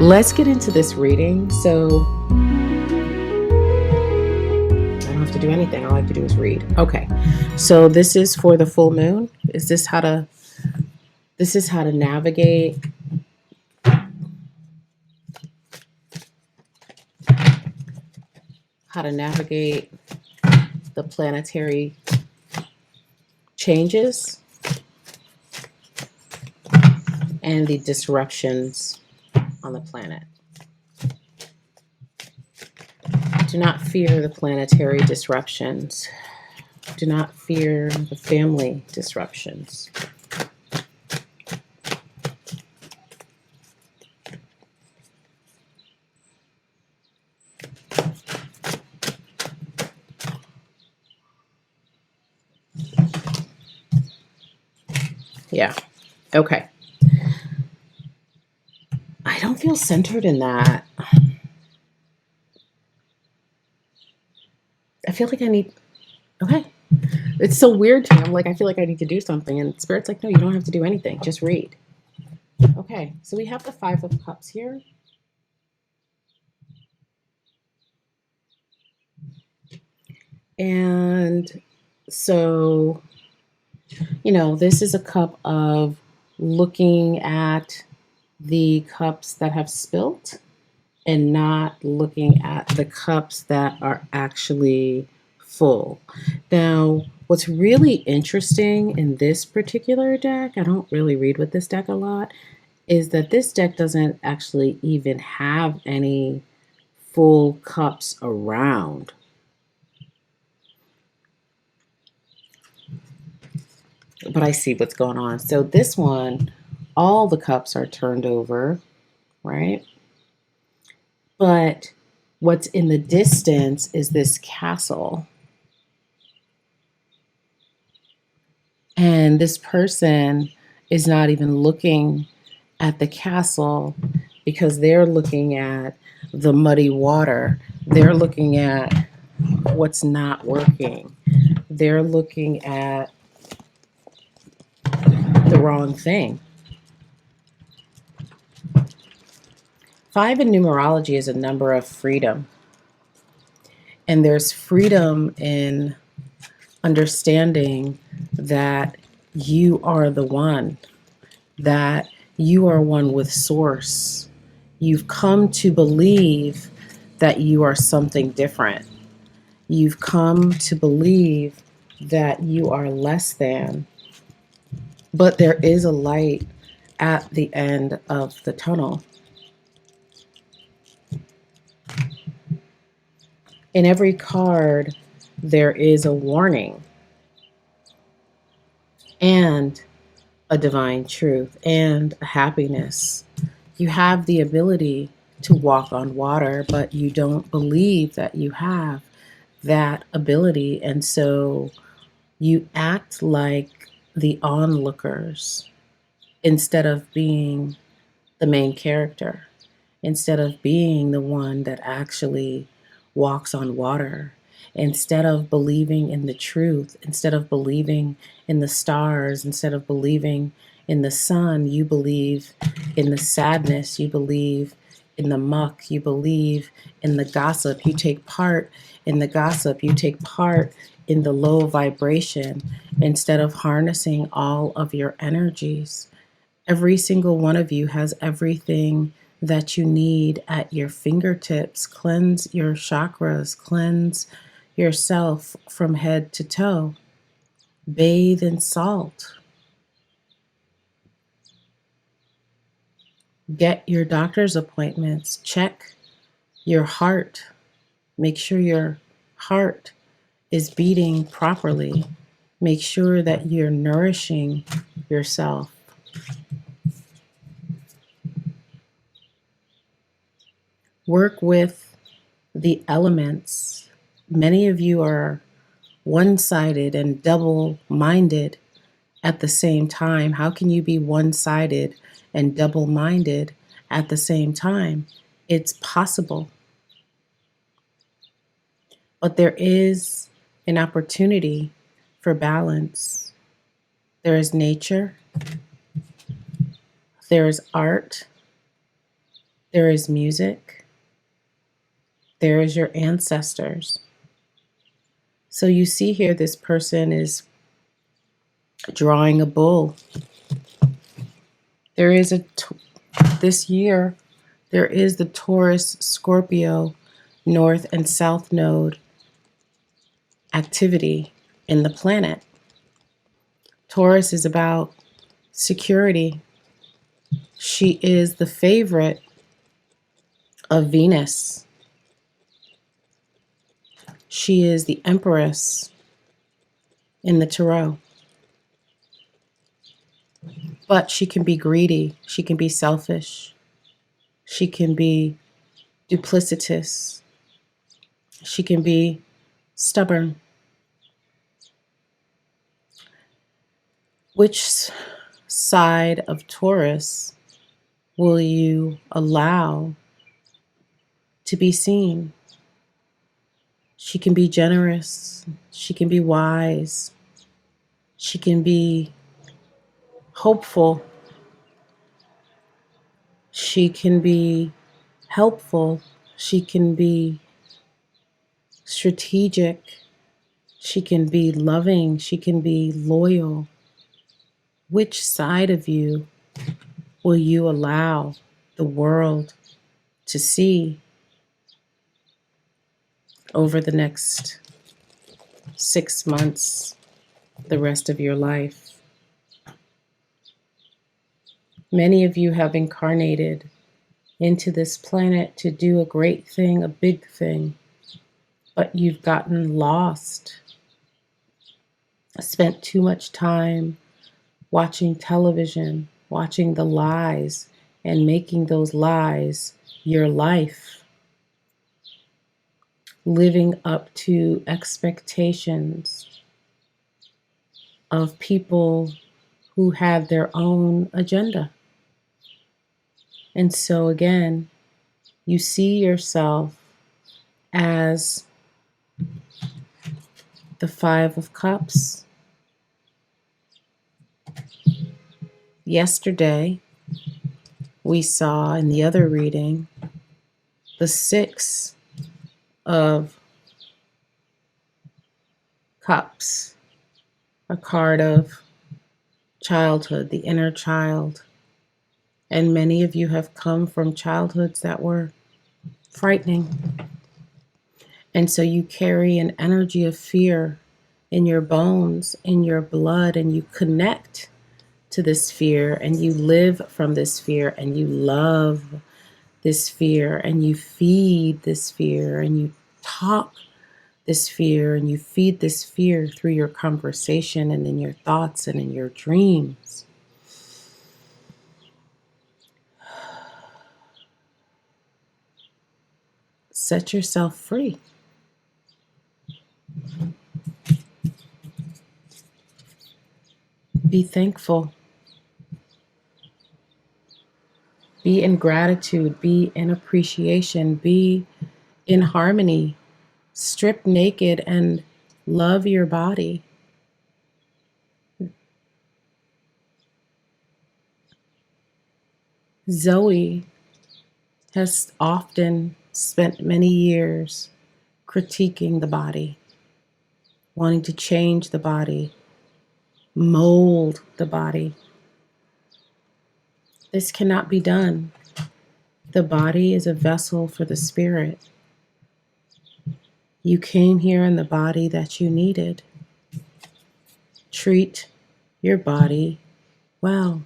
let's get into this reading. So I don't have to do anything. All I have to do is read. Okay. So this is for the full moon. This is how to navigate the planetary changes and the disruptions on the planet. Do not fear the planetary disruptions. Do not fear the family disruptions. Yeah. Okay. I don't feel centered in that. I feel like I need, okay. It's so weird to me. I'm like, I feel like I need to do something. And Spirit's like, no, you don't have to do anything. Just read. Okay. So we have the 5 of Cups here. And so, this is a cup of looking at the cups that have spilt and not looking at the cups that are actually full. Now, what's really interesting in this particular deck, I don't really read with this deck a lot, is that this deck doesn't actually even have any full cups around. But I see what's going on. So this one, all the cups are turned over, right? But what's in the distance is this castle. And this person is not even looking at the castle because they're looking at the muddy water. They're looking at what's not working. They're looking at the wrong thing. 5 in numerology is a number of freedom. And there's freedom in understanding that you are the one, that you are one with Source. You've come to believe that you are something different. You've come to believe that you are less than. But there is a light at the end of the tunnel. In every card, there is a warning and a divine truth and a happiness. You have the ability to walk on water, but you don't believe that you have that ability. And so you act like the onlookers instead of being the main character, instead of being the one that actually walks on water, instead of believing in the truth, instead of believing in the stars, instead of believing in the sun, you believe in the sadness, you believe in the muck, you believe in the gossip, you take part in the gossip, you take part in the low vibration instead of harnessing all of your energies. Every single one of you has everything that you need at your fingertips. Cleanse your chakras, cleanse yourself from head to toe. Bathe in salt. Get your doctor's appointments. Check your heart. Make sure your heart is beating properly. Make sure that you're nourishing yourself. Work with the elements. Many of you are one-sided and double-minded at the same time. How can you be one-sided and double-minded at the same time? It's possible. But there is an opportunity for balance. There is nature. There is art. There is music. There is your ancestors. So you see here, this person is drawing a bull. There is this year, there is the Taurus Scorpio North and South Node activity in the planet. Taurus is about security. She is the favorite of Venus. She is the Empress in the Tarot. But she can be greedy. She can be selfish. She can be duplicitous. She can be stubborn. Which side of Taurus will you allow to be seen? She can be generous. She can be wise. She can be hopeful. She can be helpful. She can be strategic. She can be loving. She can be loyal. Which side of you will you allow the world to see over the next 6 months, the rest of your life? Many of you have incarnated into this planet to do a great thing, a big thing, but you've gotten lost. Spent too much time watching television, watching the lies, and making those lies your life. Living up to expectations of people who had their own agenda. And so again, you see yourself as the Five of Cups. Yesterday, we saw in the other reading the Six of Cups, a card of childhood, the inner child. And many of you have come from childhoods that were frightening. And so you carry an energy of fear in your bones, in your blood, and you connect to this fear, and you live from this fear, and you love this fear, and you feed this fear, and you talk this fear, and you feed this fear through your conversation and in your thoughts and in your dreams. Set yourself free. Be thankful. Be in gratitude. Be in appreciation. Be in harmony. Strip naked and love your body. Zoe has often spent many years critiquing the body, wanting to change the body, mold the body. This cannot be done. The body is a vessel for the spirit. You came here in the body that you needed. Treat your body well.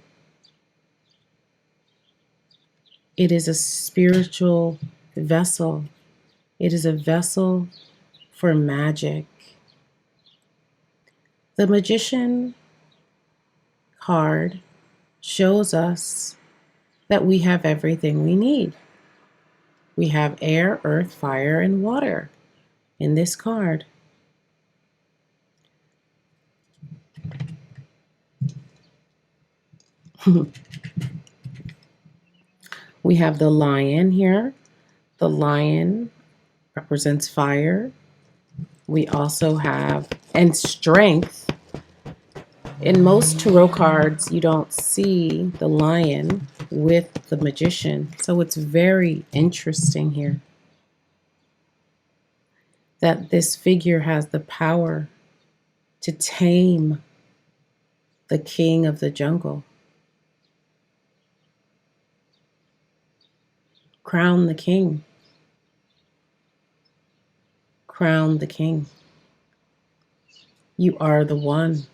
It is a spiritual vessel. It is a vessel for magic. The Magician card shows us that we have everything we need. We have air, earth, fire, and water in this card. We have the lion here. The lion represents fire. We also have, and strength. In most tarot cards, you don't see the lion. with the Magician. So it's very interesting here that this figure has the power to tame the king of the jungle. Crown the king. Crown the king. You are the one.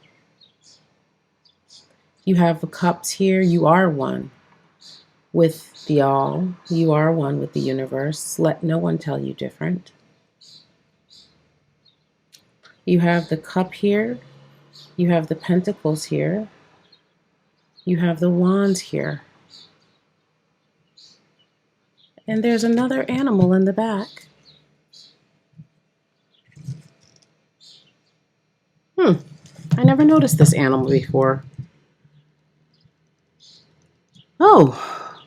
You have the cups here. You are one with the all. You are one with the universe. Let no one tell you different. You have the cup here. You have the pentacles here. You have the wands here. And there's another animal in the back. I never noticed this animal before. Oh,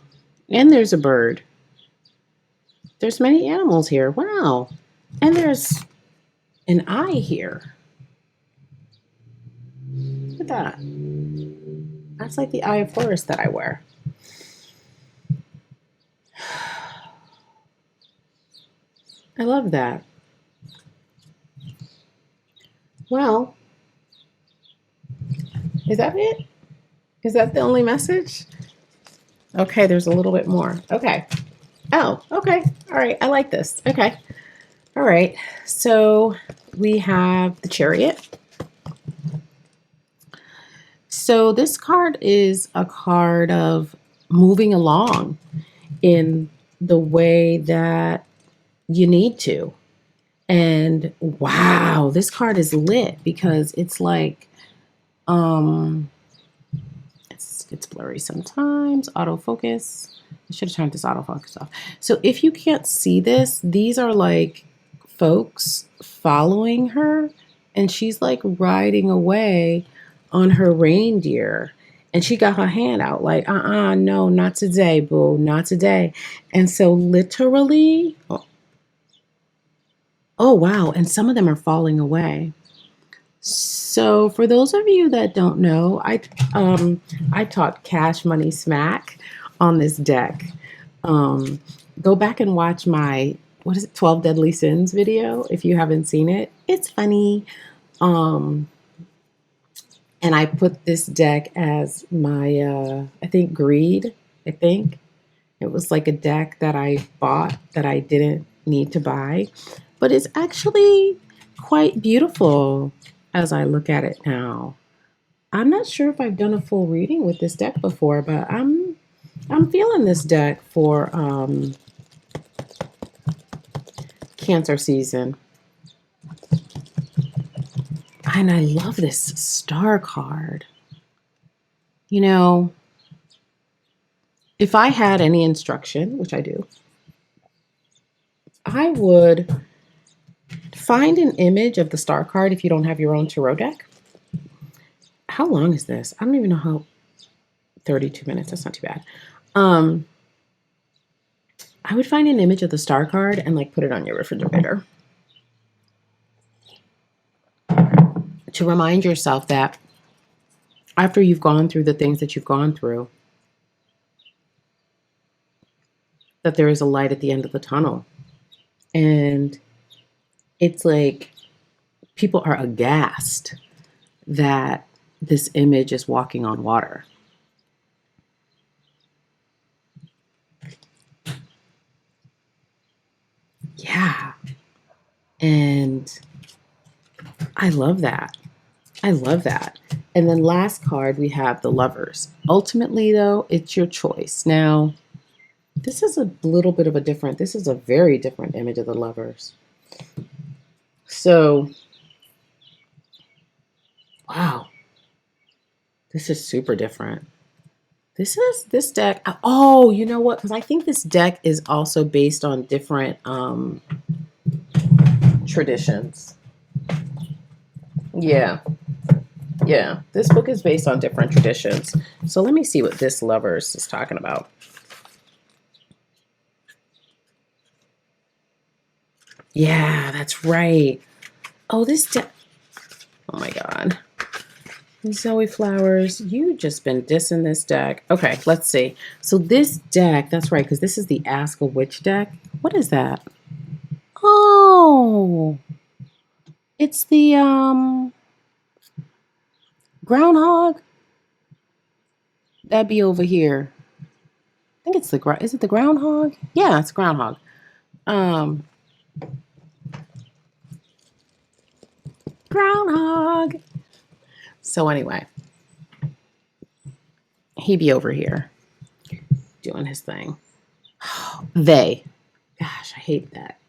and there's a bird. There's many animals here. Wow. And there's an eye here. Look at that. That's like the eye of Horus that I wear. I love that. Well, is that it? Is that the only message? Okay, there's a little bit more. Okay. Oh, okay. All right. I like this. Okay. All right. So we have the Chariot. So this card is a card of moving along in the way that you need to. And wow, this card is lit because it's like, it's blurry sometimes. Autofocus. I should have turned this autofocus off. So if you can't see this, these are like folks following her, and she's like riding away on her reindeer. And she got her hand out like, no, not today, boo, not today. And so literally, oh, wow. And some of them are falling away. So for those of you that don't know, I taught Cash Money Smack on this deck. Go back and watch my, 12 Deadly Sins video if you haven't seen it. It's funny. And I put this deck as my, I think Greed, I think. It was like a deck that I bought that I didn't need to buy. But it's actually quite beautiful as I look at it now. I'm not sure if I've done a full reading with this deck before, but I'm feeling this deck for Cancer season. And I love this star card. You know, if I had any instruction, which I do, I would find an image of the star card if you don't have your own tarot deck. How long is this? I don't even know how. 32 minutes. That's not too bad. I would find an image of the star card and like put it on your refrigerator to remind yourself that after you've gone through the things that you've gone through, that there is a light at the end of the tunnel. And it's like people are aghast that this image is walking on water. Yeah. And I love that. I love that. And then last card, we have the Lovers. Ultimately, though, it's your choice. Now, this is a little bit of a different, this is a very different image of the Lovers. So, wow. This is super different. This deck. Oh, you know what? Because I think this deck is also based on different traditions. Yeah. Yeah. This book is based on different traditions. So let me see what this Lovers is talking about. Yeah, that's right. Oh, this deck. Oh my God. Zoe Flowers, you just been dissing this deck. Okay, let's see. So this deck, that's right, because this is the Ask a Witch deck. What is that? Oh, it's the groundhog. That'd be over here. I think it's the is it the groundhog? Yeah, it's groundhog. Groundhog. So anyway, he be over here doing his thing. They. Gosh, I hate that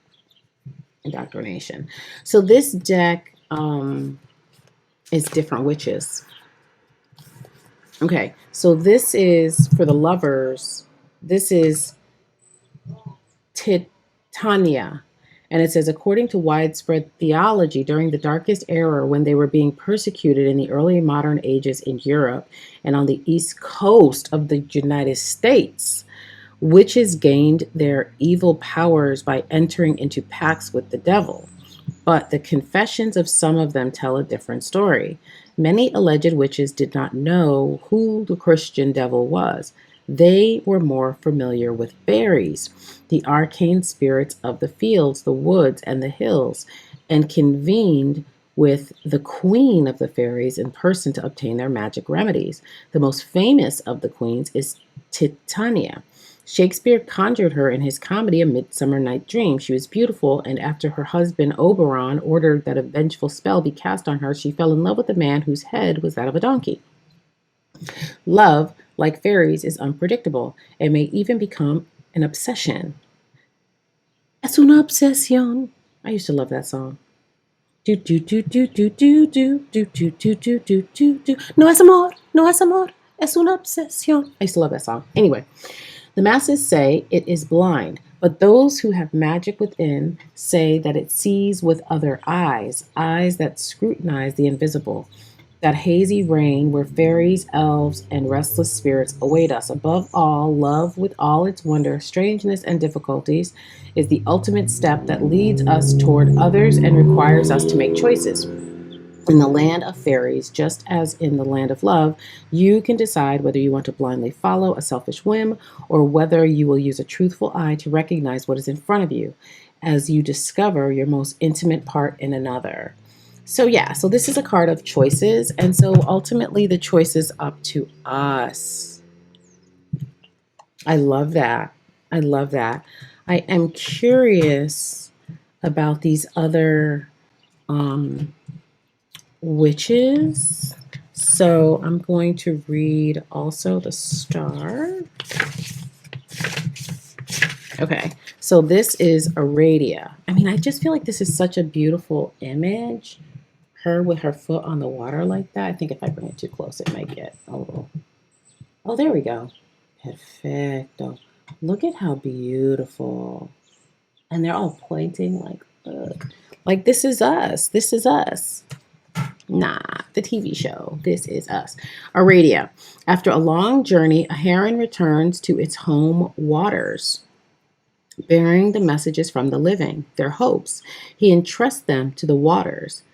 indoctrination. So this deck is different witches. Okay, so this is for the lovers. This is Titania. And it says, according to widespread theology, during the darkest era when they were being persecuted in the early modern ages in Europe and on the east coast of the United States, witches gained their evil powers by entering into pacts with the devil. But the confessions of some of them tell a different story. Many alleged witches did not know who the Christian devil was. They were more familiar with fairies, the arcane spirits of the fields, the woods, and the hills, and convened with the queen of the fairies in person to obtain their magic remedies. The most famous of the queens is Titania. Shakespeare conjured her in his comedy A Midsummer Night Dream. She was beautiful, and after her husband Oberon ordered that a vengeful spell be cast on her, she fell in love with a man whose head was that of a donkey. Love, like fairies, is unpredictable and may even become an obsession. Es una obsesión. I used to love that song. Do do do do do do do do do do do do do do. No es amor, no es amor, es una obsesión. I used to love that song. Anyway, the masses say it is blind, but those who have magic within say that it sees with other eyes, eyes that scrutinize the invisible. That hazy rain where fairies, elves, and restless spirits await us. Above all, love with all its wonder, strangeness, and difficulties is the ultimate step that leads us toward others and requires us to make choices. In the land of fairies, just as in the land of love, you can decide whether you want to blindly follow a selfish whim or whether you will use a truthful eye to recognize what is in front of you as you discover your most intimate part in another. So yeah, so this is a card of choices, and so ultimately the choice is up to us. I love that. I love that. I am curious about these other witches. So I'm going to read also the star. Okay, so this is Aradia. I mean, I just feel like this is such a beautiful image. Her with her foot on the water like that. I think if I bring it too close, it might get a little. Oh, there we go. Perfecto. Look at how beautiful. And they're all pointing like, ugh. Like this is us. This is us. Nah, the TV show. This is us. Aradia. After a long journey, a heron returns to its home waters, bearing the messages from the living, their hopes. He entrusts them to the waters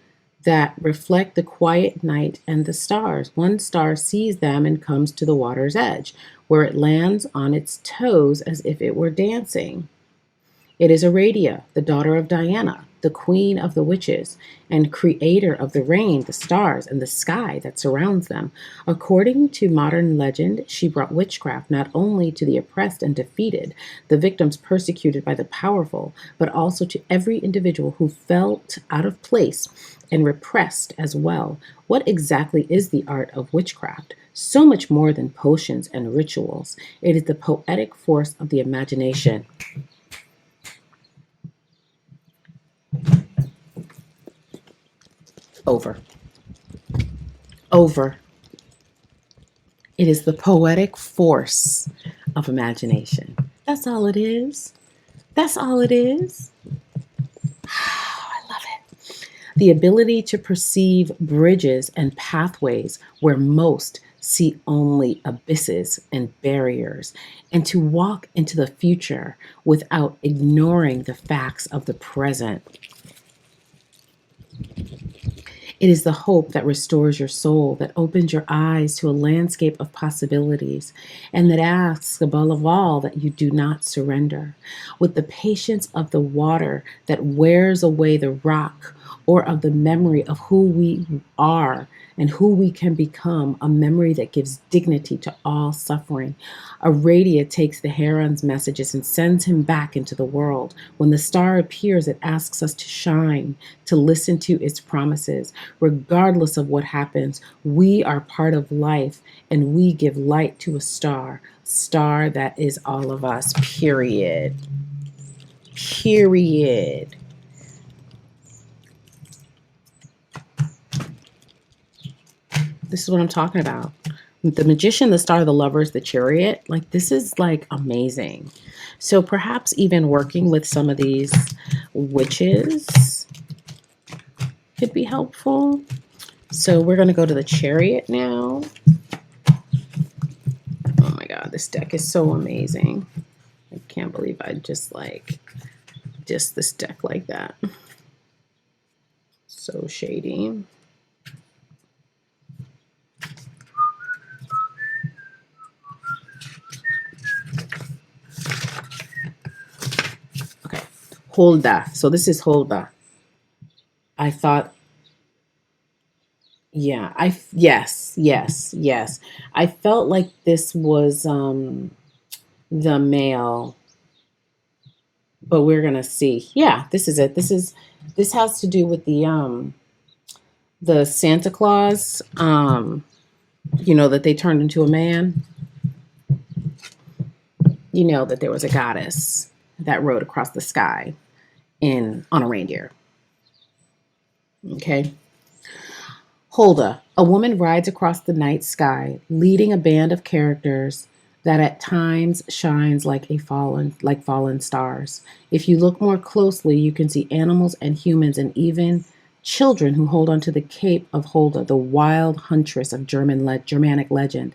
that reflect the quiet night and the stars. One star sees them and comes to the water's edge, where it lands on its toes as if it were dancing. It is Aradia, the daughter of Diana, the queen of the witches, and creator of the rain, the stars, and the sky that surrounds them. According to modern legend, she brought witchcraft not only to the oppressed and defeated, the victims persecuted by the powerful, but also to every individual who felt out of place and repressed as well. What exactly is the art of witchcraft? So much more than potions and rituals. It is the poetic force of the imagination. Over. It is the poetic force of imagination. That's all it is. That's all it is. I love it. The ability to perceive bridges and pathways where most see only abysses and barriers, and to walk into the future without ignoring the facts of the present. It is the hope that restores your soul, that opens your eyes to a landscape of possibilities, and that asks above all that you do not surrender. With the patience of the water that wears away the rock, or of the memory of who we are and who we can become, a memory that gives dignity to all suffering. Aradia takes the heron's messages and sends him back into the world. When the star appears, it asks us to shine, to listen to its promises. Regardless of what happens, we are part of life and we give light to a star that is all of us, period. Period. This is what I'm talking about. The magician, the star, the lovers, the chariot, like this is like amazing. So perhaps even working with some of these witches could be helpful. So we're going to go to the chariot now. Oh my God, this deck is so amazing. I can't believe I just this deck like that. So shady. Okay, Holda. So this is Holda. I thought, yeah, yes. I felt like this was the male, but we're gonna see. Yeah, this is it. This has to do with the Santa Claus, that they turned into a man. That there was a goddess that rode across the sky on a reindeer. Okay. Holda, a woman rides across the night sky, leading a band of characters that at times shines like fallen stars. If you look more closely, you can see animals and humans and even children who hold onto the cape of Holda, the wild huntress of Germanic legend,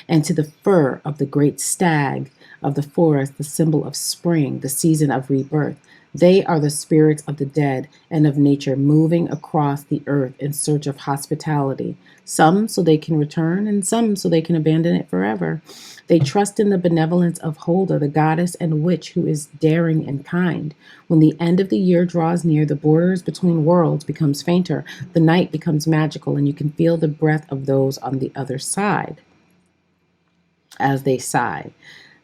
and to the fur of the great stag of the forest, the symbol of spring, the season of rebirth. They are the spirits of the dead and of nature moving across the earth in search of hospitality, some so they can return and some so they can abandon it forever. They trust in the benevolence of Holda, the goddess and witch who is daring and kind. When the end of the year draws near, the borders between worlds becomes fainter, the night becomes magical, and you can feel the breath of those on the other side as they sigh.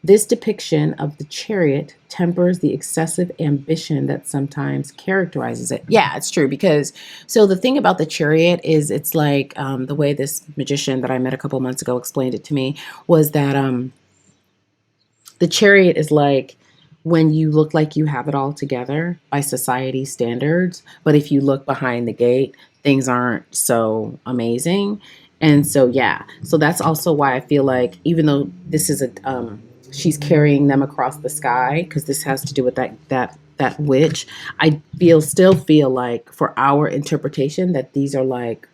This depiction of the chariot tempers the excessive ambition that sometimes characterizes it. Yeah, it's true so the thing about the chariot is it's like the way this magician that I met a couple months ago explained it to me was that the chariot is like when you look like you have it all together by society standards, but if you look behind the gate, things aren't so amazing. And so, yeah, so that's also why I feel like even though this is she's carrying them across the sky because this has to do with that witch. I still feel like for our interpretation that these are like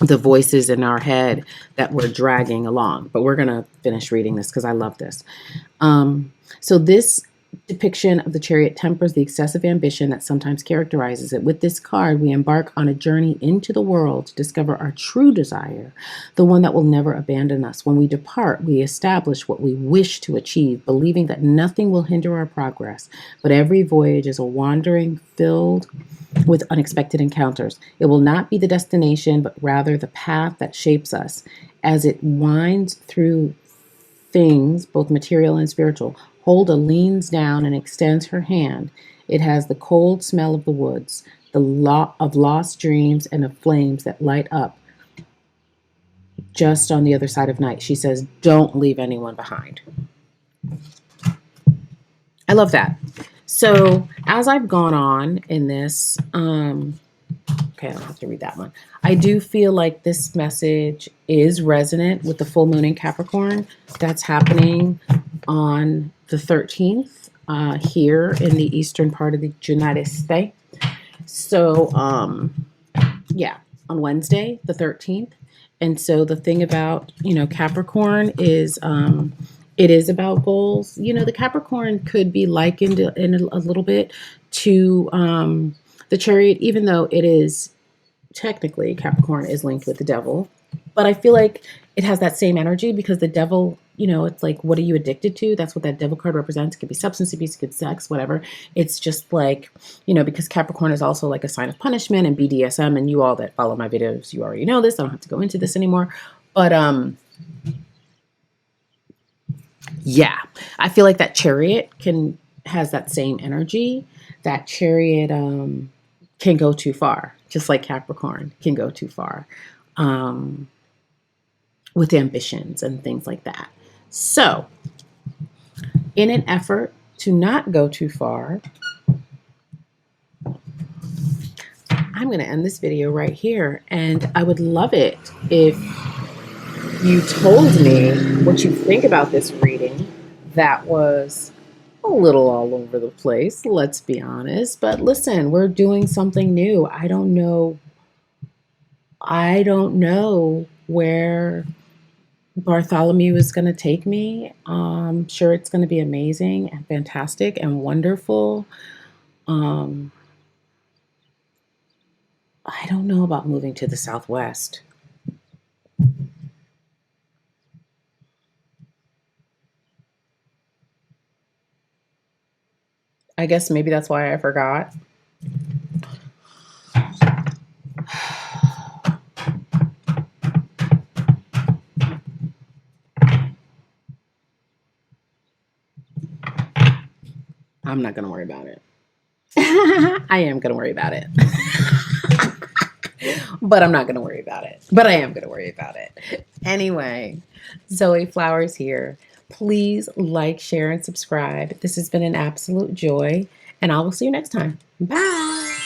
the voices in our head that we're dragging along. But we're gonna finish reading this because I love this. So this depiction of the chariot tempers the excessive ambition that sometimes characterizes it. With this card, we embark on a journey into the world to discover our true desire, the one that will never abandon us. When we depart, we establish what we wish to achieve, believing that nothing will hinder our progress. But every voyage is a wandering filled with unexpected encounters. It will not be the destination, but rather the path that shapes us. As it winds through things, both material and spiritual, Holda leans down and extends her hand. It has the cold smell of the woods, of lost dreams and of flames that light up just on the other side of night. She says, don't leave anyone behind. I love that. So as I've gone on in this, okay, I don't have to read that one. I do feel like this message is resonant with the full moon in Capricorn. That's happening on the 13th here in the eastern part of the United States. So, yeah, on Wednesday, the 13th. And so the thing about, Capricorn is it is about goals. The Capricorn could be likened in a little bit to the chariot, even though it is technically Capricorn is linked with the devil, but I feel like it has that same energy because the devil, you know, it's like, what are you addicted to? That's what that devil card represents. It could be substance abuse, it could be sex, whatever. It's just like, you know, because Capricorn is also like a sign of punishment and BDSM, and you all that follow my videos, you already know this. I don't have to go into this anymore. But yeah, I feel like that Chariot has that same energy. That Chariot can go too far, just like Capricorn can go too far. Um, with ambitions and things like that. So, in an effort to not go too far, I'm going to end this video right here. And I would love it if you told me what you think about this reading. That was a little all over the place, let's be honest. But listen, we're doing something new. I don't know where Bartholomew is going to take me. I'm sure it's going to be amazing and fantastic and wonderful. I don't know about moving to the Southwest. I guess maybe that's why I forgot. I'm not going to worry about it. I am going to worry about it. But I'm not going to worry about it. But I am going to worry about it. Anyway, Zoe Flowers here. Please like, share, and subscribe. This has been an absolute joy. And I will see you next time. Bye.